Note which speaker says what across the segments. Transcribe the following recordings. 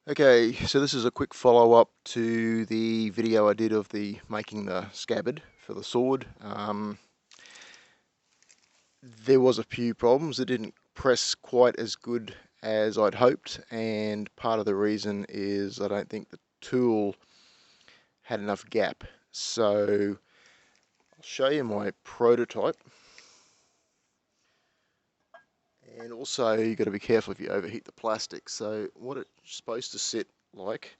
Speaker 1: Okay, so this is a quick follow-up to the video I did of making the scabbard for the sword. There was a few problems. It didn't press quite as good as I'd hoped, and part of the reason is I don't think the tool had enough gap. So I'll show you my prototype. And also you've got to be careful if you overheat the plastic. So what it's supposed to sit like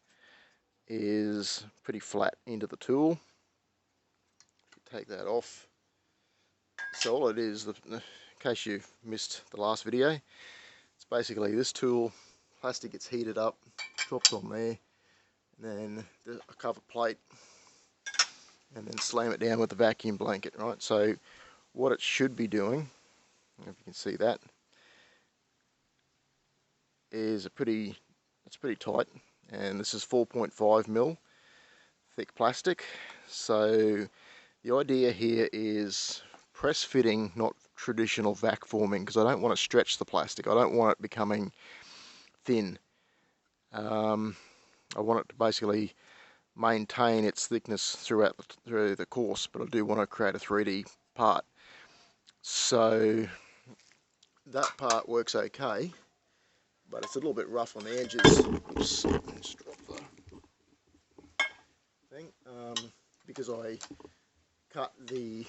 Speaker 1: is pretty flat into the tool. Take that off. So all it is, in case you missed the last video, it's basically this tool, plastic gets heated up, drops on there, and then a cover plate, and then slam it down with the vacuum blanket, right? So what it should be doing, if you can see that, is it's pretty tight, and this is 4.5 mil thick plastic. So the idea here is press fitting, not traditional vac forming, because I don't want to stretch the plastic. I don't want it becoming thin. I want it to basically maintain its thickness through the course, but I do want to create a 3D part. So that part works okay, but it's a little bit rough on the edges. Oops, let's drop the thing. Because I cut the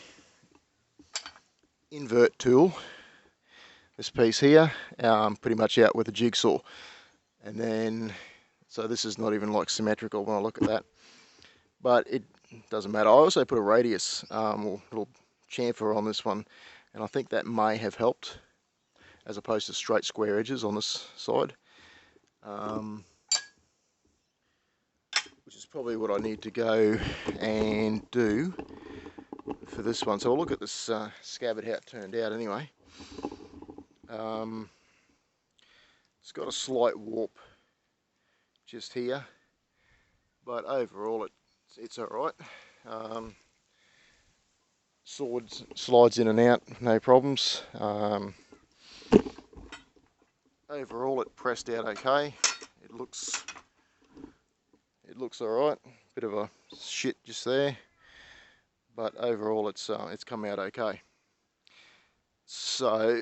Speaker 1: invert tool, this piece here, pretty much out with a jigsaw. And then, so this is not even like symmetrical when I look at that. But it doesn't matter. I also put a radius or little chamfer on this one, and I think that may have helped as opposed to straight square edges on this side, which is probably what I need to go and do for this one. So I'll look at this scabbard, how it turned out anyway. It's got a slight warp just here, but overall it's alright. Sword slides in and out, no problems. Overall it pressed out okay. It looks alright. Bit of a shit just there, but overall it's come out okay. So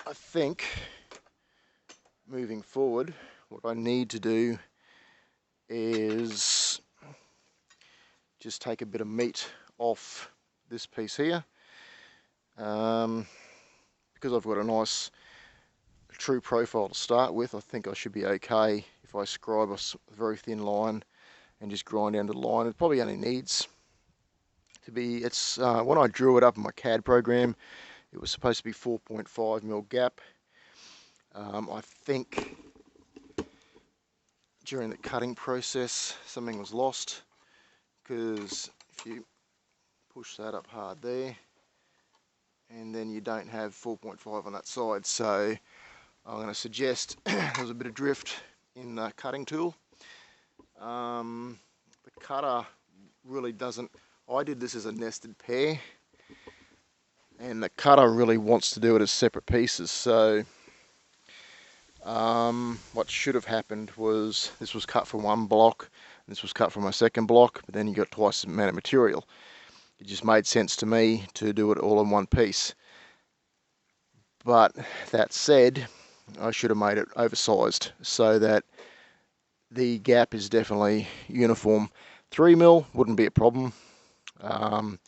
Speaker 1: I think moving forward, what I need to do is just take a bit of meat off this piece here, because I've got a nice true profile to start with. I think I should be okay if I scribe a very thin line and just grind down to the line. It probably only needs to be, when I drew it up in my CAD program, it was supposed to be 4.5 mil gap. I think during the cutting process something was lost, because if you push that up hard there, and then you don't have 4.5 on that side, so I'm going to suggest there's a bit of drift in the cutting tool. The cutter really doesn't, I did this as a nested pair, and the cutter really wants to do it as separate pieces. So what should have happened was this was cut for one block, and this was cut for my second block, but then you got twice the amount of material. It just made sense to me to do it all in one piece. But that said, I should have made it oversized so that the gap is definitely uniform. 3 mil wouldn't be a problem, but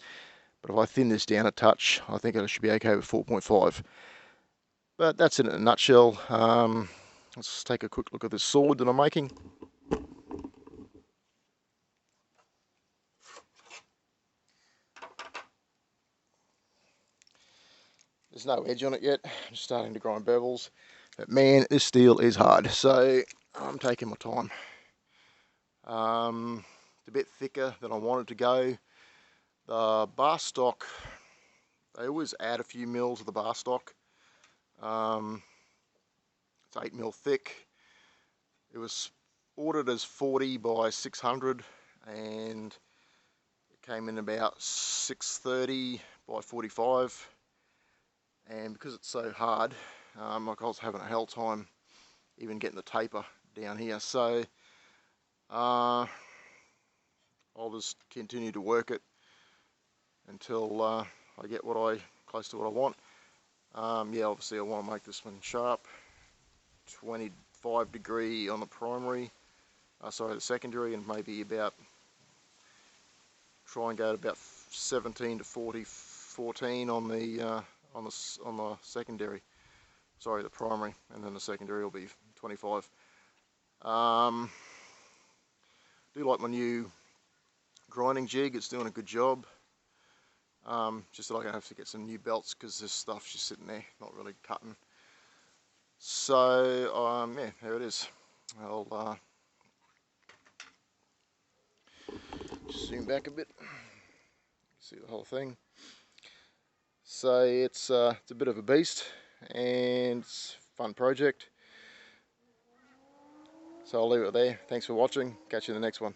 Speaker 1: if I thin this down a touch, I think I should be okay with 4.5. But that's it in a nutshell. Let's take a quick look at this sword that I'm making. There's no edge on it yet. I'm just starting to grind bevels. But man, this steel is hard, so I'm taking my time. It's a bit thicker than I wanted to go. The bar stock, they always add a few mils of the bar stock. It's 8 mil thick. It was ordered as 40 by 600, and it came in about 630 by 45. And because it's so hard, like I was having a hell time even getting the taper down here. So I'll just continue to work it until I get close to what I want. Yeah, obviously I want to make this one sharp. 25 degree on the primary, the secondary, and maybe about try and go to about 17 to 14 on the secondary. Sorry, the primary, and then the secondary will be 25. Do like my new grinding jig, it's doing a good job. Just that I'm going to have to get some new belts because this stuff's just sitting there, not really cutting. So, yeah, there it is. I'll just zoom back a bit, see the whole thing. So it's a bit of a beast, and it's a fun project. So I'll leave it there. Thanks for watching. Catch you in the next one.